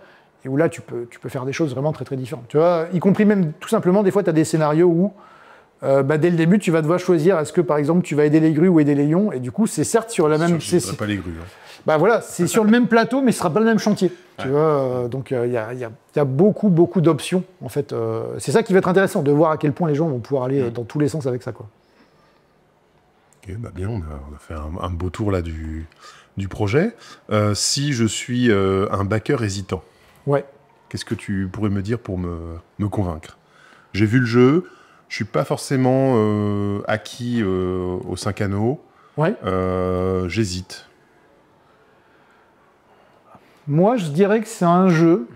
Et où là, tu peux faire des choses vraiment très très différentes. Tu vois, y compris même tout simplement, des fois, tu as des scénarios où, dès le début, tu vas devoir choisir est-ce que, par exemple, tu vas aider les grues ou aider les lions. Et du coup, c'est certes sur la même... Je pas les grues. Bah voilà, c'est sur le même plateau, mais ce sera pas le même chantier. Tu vois, donc il y a beaucoup d'options, en fait. C'est ça qui va être intéressant, de voir à quel point les gens vont pouvoir aller dans tous les sens avec ça, quoi. Ok, bah bien, on a fait un beau tour là du projet. Si je suis un backer hésitant, qu'est-ce que tu pourrais me dire pour me convaincre? J'ai vu le jeu, je suis pas forcément acquis aux 5 anneaux. J'hésite. Moi, je dirais que c'est un jeu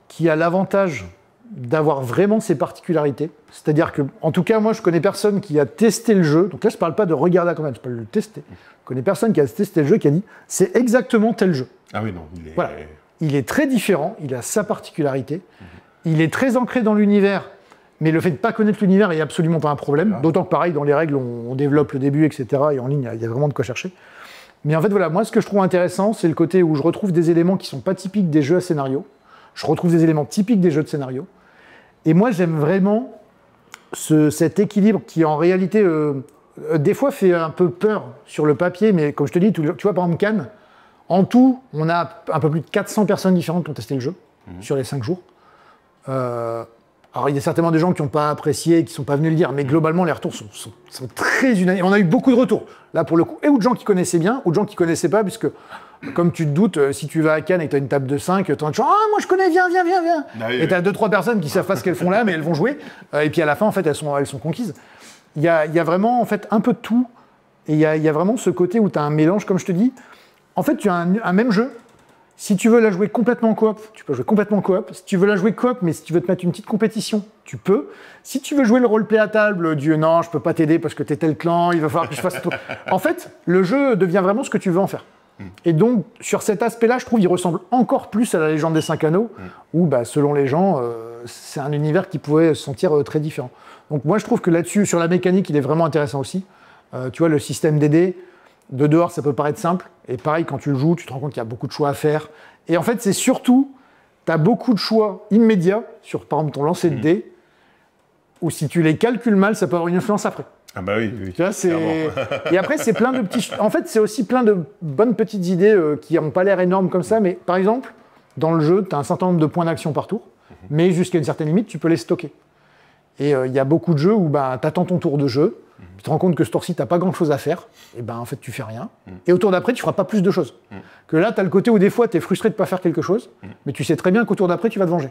qui a l'avantage d'avoir vraiment ses particularités. C'est-à-dire que, en tout cas, moi, je connais personne qui a testé le jeu. Donc là, je parle pas de regarder la campagne, je parle de le tester. Je connais personne qui a testé le jeu qui a dit c'est exactement tel jeu. Ah oui, non, il est... Voilà. Il est très différent, il a sa particularité, il est très ancré dans l'univers, mais le fait de ne pas connaître l'univers n'est absolument pas un problème. D'autant que pareil, dans les règles, on développe le début, etc. Et en ligne, il y a vraiment de quoi chercher. Mais en fait, voilà, moi, ce que je trouve intéressant, c'est le côté où je retrouve des éléments qui ne sont pas typiques des jeux à scénario. Je retrouve des éléments typiques des jeux de scénario. Et moi, j'aime vraiment cet équilibre qui, en réalité, des fois, fait un peu peur sur le papier. Mais comme je te dis, tu vois, par exemple, Cannes, en tout, on a un peu plus de 400 personnes différentes qui ont testé le jeu sur les 5 jours. Alors, il y a certainement des gens qui n'ont pas apprécié, qui ne sont pas venus le dire, mais globalement, les retours sont très unanimes. On a eu beaucoup de retours, là, pour le coup. Et ou de gens qui connaissaient bien, ou de gens qui ne connaissaient pas, puisque, comme tu te doutes, si tu vas à Cannes et que tu as une table de 5, tu as un genre « Ah, moi, je connais, viens !» Et tu as 2-3 personnes qui ne savent pas ce qu'elles font là, mais elles vont jouer. Et puis, à la fin, en fait, elles sont conquises. Il y a vraiment, en fait, un peu de tout. Et il y a vraiment ce côté où tu as un mélange, comme je te dis. En fait, tu as un même jeu. Si tu veux la jouer complètement en coop, tu peux jouer complètement en coop. Si tu veux la jouer coop, mais si tu veux te mettre une petite compétition, tu peux. Si tu veux jouer le roleplay à table, non, je peux pas t'aider parce que t'es tel clan, il va falloir que je fasse tout. En fait, le jeu devient vraiment ce que tu veux en faire. Et donc, sur cet aspect-là, je trouve qu'il ressemble encore plus à la légende des 5 anneaux, où, selon les gens, c'est un univers qui pourrait se sentir très différent. Donc moi, je trouve que là-dessus, sur la mécanique, il est vraiment intéressant aussi. Tu vois, le système des dés, de dehors, ça peut paraître simple. Et pareil, quand tu le joues, tu te rends compte qu'il y a beaucoup de choix à faire. Et en fait, c'est surtout, tu as beaucoup de choix immédiats sur, par exemple, ton lancer de dés, ou si tu les calcules mal, ça peut avoir une influence après. Ah bah oui. Tu vois, et après, c'est plein de petits... En fait, c'est aussi plein de bonnes petites idées qui n'ont pas l'air énormes comme ça, mais par exemple, dans le jeu, tu as un certain nombre de points d'action par tour, mais jusqu'à une certaine limite, tu peux les stocker. Et il y a beaucoup de jeux où tu attends ton tour de jeu, tu te rends compte que ce tour-ci, tu n'as pas grand-chose à faire, et en fait, tu fais rien. Et au tour d'après, tu ne feras pas plus de choses. Que là, tu as le côté où des fois, tu es frustré de ne pas faire quelque chose, mais tu sais très bien qu'au tour d'après, tu vas te venger.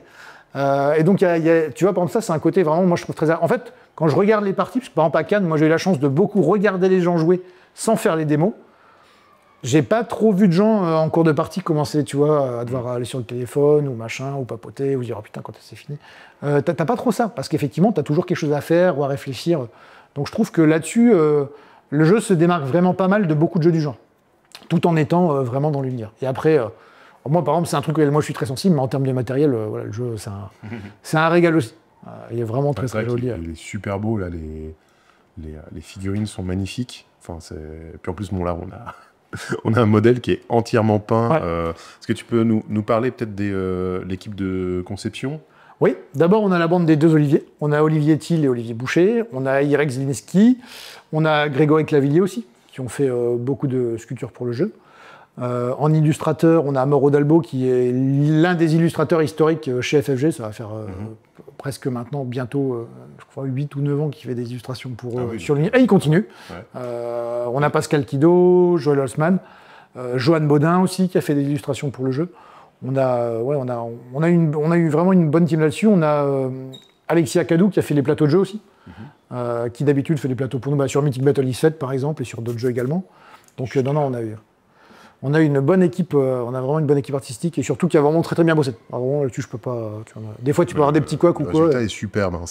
Et donc, tu vois, par exemple, ça, c'est un côté vraiment, moi, je trouve très... En fait, quand je regarde les parties, parce que par exemple, à Cannes, moi, j'ai eu la chance de beaucoup regarder les gens jouer sans faire les démos. J'ai pas trop vu de gens en cours de partie commencer, tu vois, à devoir aller sur le téléphone ou machin, ou papoter, ou dire oh putain quand c'est fini. T'as pas trop ça, parce qu'effectivement t'as toujours quelque chose à faire ou à réfléchir. Donc je trouve que là-dessus, le jeu se démarque vraiment pas mal de beaucoup de jeux du genre, tout en étant vraiment dans l'univers. Et après, moi par exemple c'est un truc auquel moi je suis très sensible, mais en termes de matériel, voilà, le jeu c'est un régal aussi. Il est vraiment très très joli. Il est super beau, là, les figurines sont magnifiques. Enfin, puis en plus, bon, là, on a un modèle qui est entièrement peint. Ouais. Est-ce que tu peux nous parler peut-être de l'équipe de conception? Oui, d'abord on a la bande des deux Olivier. On a Olivier Thiel et Olivier Boucher. On a Irek Zielinski. On a Grégory Clavillier aussi, qui ont fait beaucoup de sculptures pour le jeu. En illustrateur, on a Mauro Dalbo, qui est l'un des illustrateurs historiques chez FFG. Ça va faire presque maintenant, bientôt, je crois, 8 ou 9 ans qu'il fait des illustrations pour sur l'univers. Et il continue. Ouais. On a Pascal Kido, Joël Holzman, Johan Baudin aussi, qui a fait des illustrations pour le jeu. On a eu vraiment une bonne team là-dessus. On a Alexis Akadou qui a fait les plateaux de jeu aussi, qui d'habitude fait des plateaux pour nous sur Mythic Battle X7 par exemple et sur d'autres jeux également. Donc on a une bonne équipe, on a vraiment une bonne équipe artistique et surtout qui a vraiment très très bien bossé. Alors, vraiment là-dessus je peux pas. Des fois tu peux avoir des petits couacs ou quoi. Le résultat est superbe. Hein,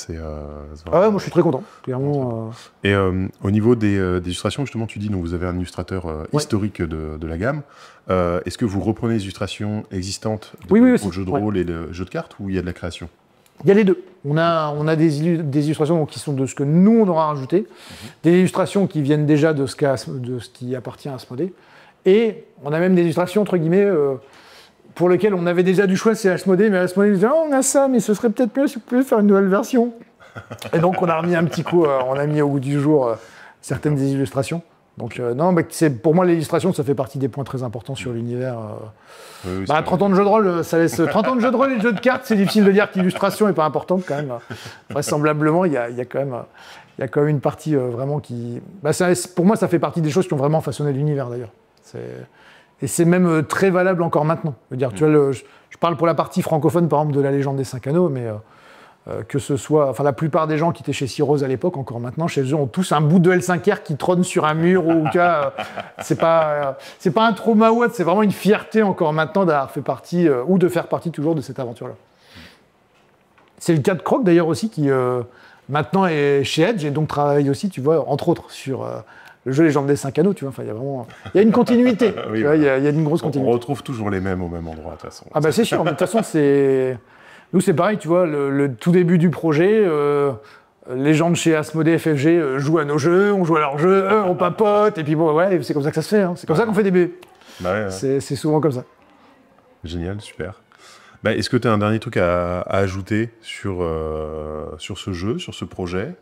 ah ouais, moi je suis très content. Clairement. Et au niveau des illustrations, justement, tu dis donc vous avez un illustrateur historique de la gamme. Est-ce que vous reprenez les illustrations existantes pour le jeu de rôle et le jeu de cartes ou il y a de la création? Il y a les deux. On a des illustrations qui sont de ce que nous on aura rajouté, des illustrations qui viennent déjà de ce qui appartient à Asmodée, et on a même des illustrations entre guillemets pour lesquelles on avait déjà du choix, c'est Asmodée, mais Asmodée disait on a ça, mais ce serait peut-être mieux si vous pouvez faire une nouvelle version. Et donc on a remis un petit coup, on a mis au goût du jour certaines des illustrations. Donc non, mais pour moi l'illustration ça fait partie des points très importants sur l'univers. 30 ans de jeu de rôle, ça laisse 30 ans de jeu de rôle et de jeu de cartes, c'est difficile de dire que l'illustration n'est pas importante quand même. Vraisemblablement, il y a quand même une partie vraiment qui... pour moi, ça fait partie des choses qui ont vraiment façonné l'univers d'ailleurs. Et c'est même très valable encore maintenant. Je veux dire, tu vois, je parle pour la partie francophone par exemple de la Légende des 5 Anneaux, mais que ce soit... Enfin, la plupart des gens qui étaient chez Cyrose à l'époque, encore maintenant, chez eux, ont tous un bout de L5R qui trône sur un mur ou c'est pas un trauma ou autre, c'est vraiment une fierté encore maintenant d'avoir fait partie, ou de faire partie toujours de cette aventure-là. C'est le cas de Croc d'ailleurs aussi, qui maintenant est chez Edge et donc travaille aussi, tu vois, entre autres, sur le jeu Légende des 5 Anneaux, tu vois. Enfin, il y a une continuité, oui, tu vois, il y a une grosse continuité. On retrouve toujours les mêmes au même endroit, de toute façon. Ah bah c'est sûr, mais de toute façon, nous, c'est pareil, tu vois, le tout début du projet, les gens de chez Asmodée FFG jouent à nos jeux, on joue à leurs jeux, on papote, et puis bon, ouais, c'est comme ça que ça se fait, hein. C'est comme ça qu'on fait des bébés. Bah ouais. C'est souvent comme ça. Génial, super. Bah, est-ce que tu as un dernier truc à ajouter sur ce jeu, sur ce projet?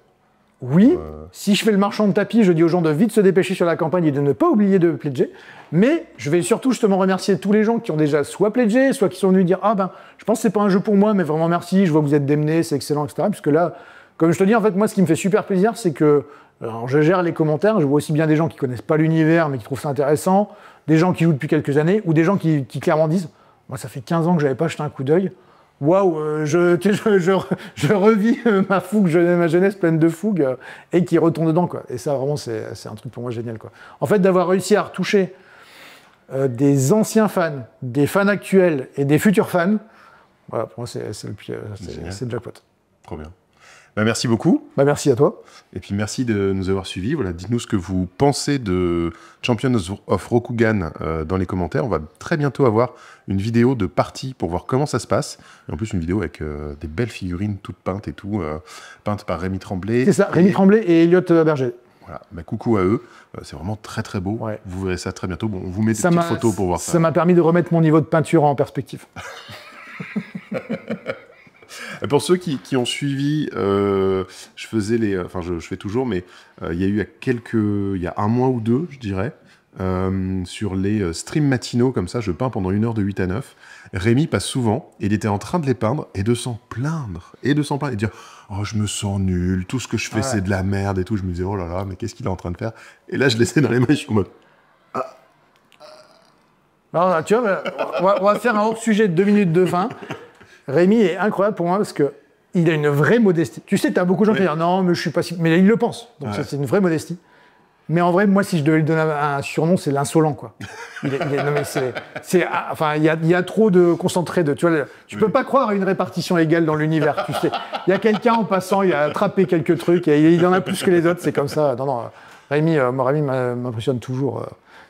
Oui, si je fais le marchand de tapis, je dis aux gens de vite se dépêcher sur la campagne et de ne pas oublier de pledger. Mais je vais surtout justement remercier tous les gens qui ont déjà soit pledgé, soit qui sont venus dire « Ah ben, je pense que c'est pas un jeu pour moi, mais vraiment merci, je vois que vous êtes démenés, c'est excellent, etc. » Puisque là, comme je te dis, en fait, moi, ce qui me fait super plaisir, c'est que je gère les commentaires, je vois aussi bien des gens qui connaissent pas l'univers, mais qui trouvent ça intéressant, des gens qui jouent depuis quelques années, ou des gens qui clairement disent « Moi, ça fait 15 ans que j'avais pas jeté un coup d'œil. » Waouh, je revis ma fougue, ma jeunesse pleine de fougue, et qui retourne dedans, quoi. Et ça, vraiment, c'est un truc pour moi génial, quoi. En fait, d'avoir réussi à retoucher des anciens fans, des fans actuels et des futurs fans, voilà, pour moi, c'est le jackpot. Trop bien. Bah, merci beaucoup. Bah, merci à toi. Et puis merci de nous avoir suivis. Voilà, dites-nous ce que vous pensez de Champions of Rokugan dans les commentaires. On va très bientôt avoir une vidéo de partie pour voir comment ça se passe. Et en plus, une vidéo avec des belles figurines toutes peintes et tout, peintes par Rémi Tremblay. C'est ça, Rémi Tremblay et Elliot Berger. Voilà, bah, coucou à eux. C'est vraiment très très beau. Ouais. Vous verrez ça très bientôt. Bon, on vous met des petites photos pour voir ça. Ça m'a permis de remettre mon niveau de peinture en perspective. Pour ceux qui ont suivi, je fais toujours, mais il y a eu il y a un mois ou deux, je dirais, sur les streams matinaux, comme ça, je peins pendant 1 heure de 8 à 9. Rémi passe souvent, et il était en train de les peindre, et de s'en plaindre, et de dire « Oh, je me sens nul, tout ce que je fais, c'est de la merde, et tout. » Je me disais « Oh là là, mais qu'est-ce qu'il est en train de faire ?» Et là, je laissais dans les mains, je suis en mode « Alors, tu vois, on va faire un hors-sujet de 2 minutes de fin. Rémi est incroyable pour moi parce qu'il a une vraie modestie. Tu sais, tu as beaucoup de gens qui disent « Non, mais je suis pas si... » Mais il le pense. Donc c'est une vraie modestie. Mais en vrai, moi, si je devais lui donner un surnom, c'est l'insolent, quoi. Non, mais enfin, il y a trop de concentré de... Tu vois, tu peux pas croire à une répartition égale dans l'univers, tu sais. Il y a quelqu'un en passant, il a attrapé quelques trucs, et il en a plus que les autres, c'est comme ça. Non, Rémi m'impressionne toujours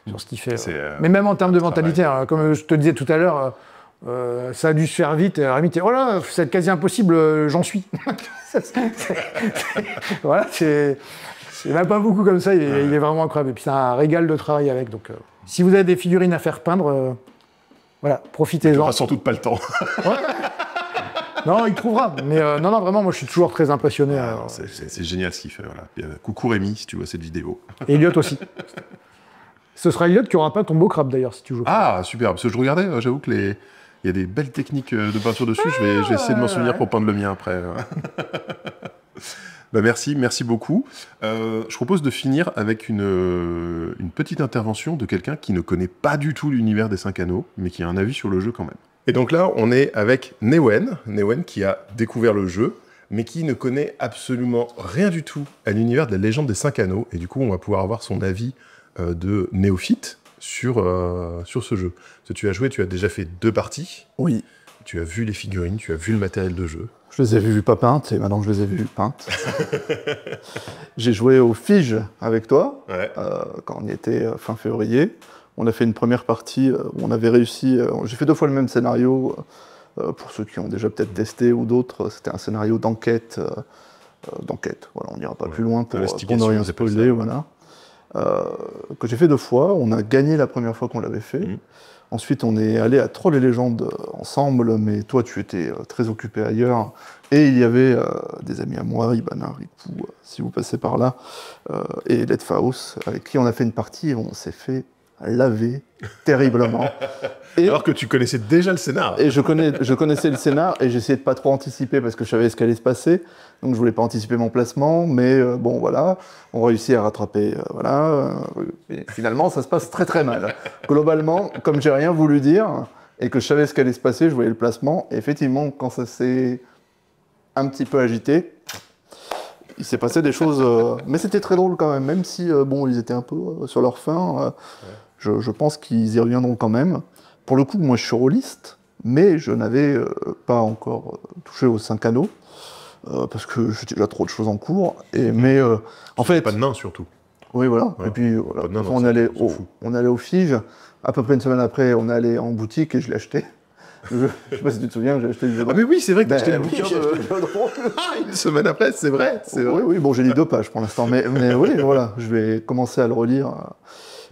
sur ce qu'il fait. Mais même en termes de mentalité, comme je te disais tout à l'heure, ça a dû se faire vite. Rémi, oh là, c'est quasi impossible, j'en suis. Voilà, c'est même pas beaucoup comme ça, il est vraiment incroyable. Et puis c'est un régal de travailler avec. Donc, si vous avez des figurines à faire peindre, voilà, profitez-en. Il n'aura sans doute pas le temps. Ouais. Non, il trouvera. Mais non, vraiment, moi je suis toujours très impressionné. C'est génial ce qu'il fait. Voilà. Coucou Rémi, si tu vois cette vidéo. Et Elliot aussi. Ce sera Elliot qui aura peint ton beau crabe d'ailleurs, si tu joues. Ah, super. Parce que je regardais, j'avoue que il y a des belles techniques de peinture dessus. Je vais essayer de m'en souvenir pour peindre le mien après. Bah merci beaucoup. Je propose de finir avec une petite intervention de quelqu'un qui ne connaît pas du tout l'univers des 5 anneaux, mais qui a un avis sur le jeu quand même. Et donc là, on est avec Newen qui a découvert le jeu, mais qui ne connaît absolument rien du tout à l'univers de la légende des 5 anneaux, et du coup, on va pouvoir avoir son avis de néophyte sur ce jeu. Parce que tu as joué, tu as déjà fait 2 parties. Oui. Tu as vu les figurines, tu as vu le matériel de jeu. Je les ai vues pas peintes, et maintenant que je les ai vues peintes. J'ai joué au Fige avec toi, quand on y était fin février. On a fait une première partie où on avait réussi... j'ai fait 2 fois le même scénario, pour ceux qui ont déjà peut-être testé, ou d'autres. C'était un scénario d'enquête. Voilà, on n'ira pas plus loin pour ne rien spoiler, voilà. Que j'ai fait 2 fois. On a gagné la première fois qu'on l'avait fait. Ensuite, on est allé à Trolls et Légendes ensemble, mais toi, tu étais très occupé ailleurs. Et il y avait des amis à moi, Ibana, Ripou, si vous passez par là, et Letfaus, avec qui on a fait une partie et on s'est fait laver terriblement. Alors que tu connaissais déjà le scénar. Et je connaissais le scénar, et j'essayais de pas trop anticiper parce que je savais ce qu'allait se passer. Donc je voulais pas anticiper mon placement, mais bon voilà, on réussit à rattraper, et finalement ça se passe très très mal. Globalement, comme j'ai rien voulu dire, et que je savais ce qu'allait se passer, je voyais le placement, et effectivement quand ça s'est un petit peu agité, il s'est passé des choses, mais c'était très drôle quand même si bon, ils étaient un peu sur leur fin, je pense qu'ils y reviendront quand même. Pour le coup, moi je suis rôliste, mais je n'avais pas encore touché aux 5 anneaux, parce que j'ai déjà trop de choses en cours, mais en fait... Pas de nains surtout. Oui, voilà, et puis voilà, on allait au Fige, à peu près une semaine après, on est allé en boutique et je l'ai acheté. Je sais pas si tu te souviens, j'ai acheté le jeu de rôle. Ah mais oui, c'est vrai que t'as acheté le bouquin de... Une semaine après, c'est vrai. Oui, bon, j'ai lu 2 pages pour l'instant, mais oui, voilà, je vais commencer à le relire.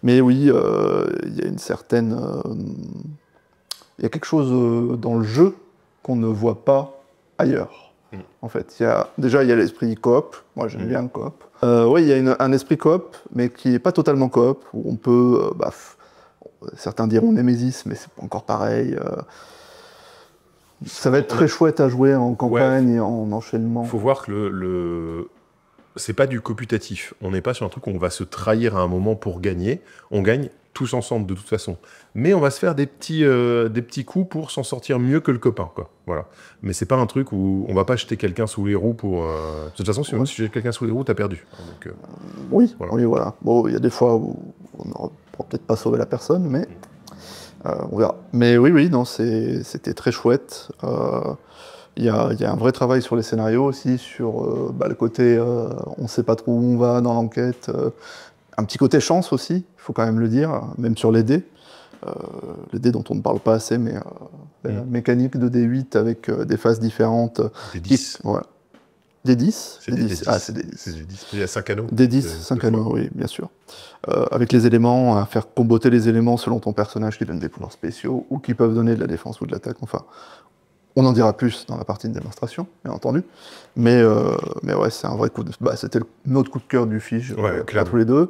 Mais oui, il y a une certaine... Il y a quelque chose dans le jeu qu'on ne voit pas ailleurs. En fait, déjà, il y a l'esprit coop. Moi, j'aime bien le coop. Oui, il y a un esprit coop, mais qui n'est pas totalement coop, où on peut... certains diront Némésis, mais c'est pas encore pareil. Ça va être très chouette à jouer en campagne et en enchaînement. Il faut voir que c'est pas du cooputatif. On n'est pas sur un truc où on va se trahir à un moment pour gagner. On gagne tous ensemble de toute façon. Mais on va se faire des petits coups pour s'en sortir mieux que le copain, quoi. Voilà. Mais c'est pas un truc où on va pas jeter quelqu'un sous les roues pour... De toute façon, si tu jettes quelqu'un sous les roues, t'as perdu. Donc, oui, voilà. Bon, il y a des fois où on n'aura peut-être pas sauvé la personne, mais on verra. Mais oui, non, c'était très chouette. Il y a un vrai travail sur les scénarios aussi, sur le côté on sait pas trop où on va dans l'enquête. Un petit côté chance aussi, il faut quand même le dire, même sur les dés. Les dés dont on ne parle pas assez, mais la mécanique de D8 avec des phases différentes. Des 10. Des 10 C'est des 10. Ah, c'est des 10. Il y a 5 anneaux. Des 10, 5 anneaux, oui, bien sûr. Avec les éléments, à faire comboter les éléments selon ton personnage qui donne des pouvoirs spéciaux ou qui peuvent donner de la défense ou de l'attaque. Enfin, on en dira plus dans la partie de démonstration, bien entendu. Mais ouais, c'est un vrai coup de... c'était notre coup de cœur du Fige, à tous les deux.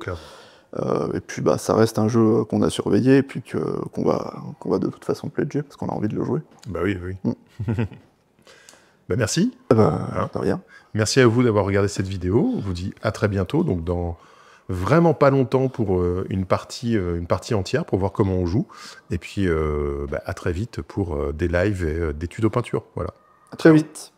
Et puis ça reste un jeu qu'on a surveillé et puis qu'on va de toute façon pledger parce qu'on a envie de le jouer. Bah oui. Merci. De rien. Merci à vous d'avoir regardé cette vidéo. On vous dit à très bientôt, donc dans vraiment pas longtemps pour une partie entière pour voir comment on joue. Et puis à très vite pour des lives et des tutos peinture. Voilà. À très vite.